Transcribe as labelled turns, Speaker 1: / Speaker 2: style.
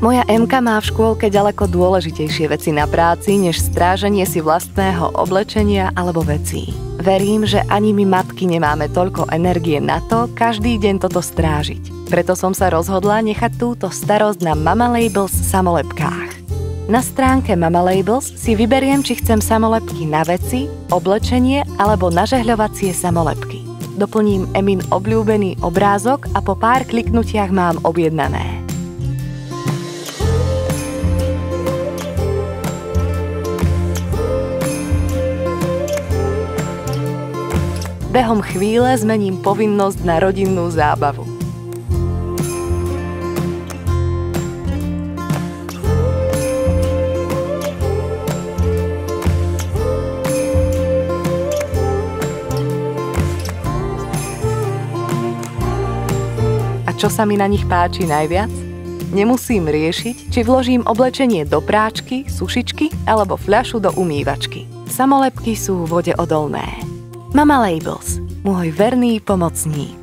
Speaker 1: Moja Emka má v škôlke ďaleko dôležitejšie veci na práci, než stráženie si vlastného oblečenia alebo vecí. Verím, že ani my matky nemáme toľko energie na to, každý deň toto strážiť. Preto som sa rozhodla nechať túto starosť na Mama Labels samolepkách. Na stránke Mama Labels si vyberiem, či chcem samolepky na veci, oblečenie alebo nažehľovacie samolepky. Doplním Emin obľúbený obrázok a po pár kliknutiach mám objednané. Behom chvíle zmením povinnosť na rodinnú zábavu. A čo sa mi na nich páči najviac? Nemusím riešiť, či vložím oblečenie do práčky, sušičky alebo fľašu do umývačky. Samolepky sú vodeodolné. Mama Labels, môj verný pomocník.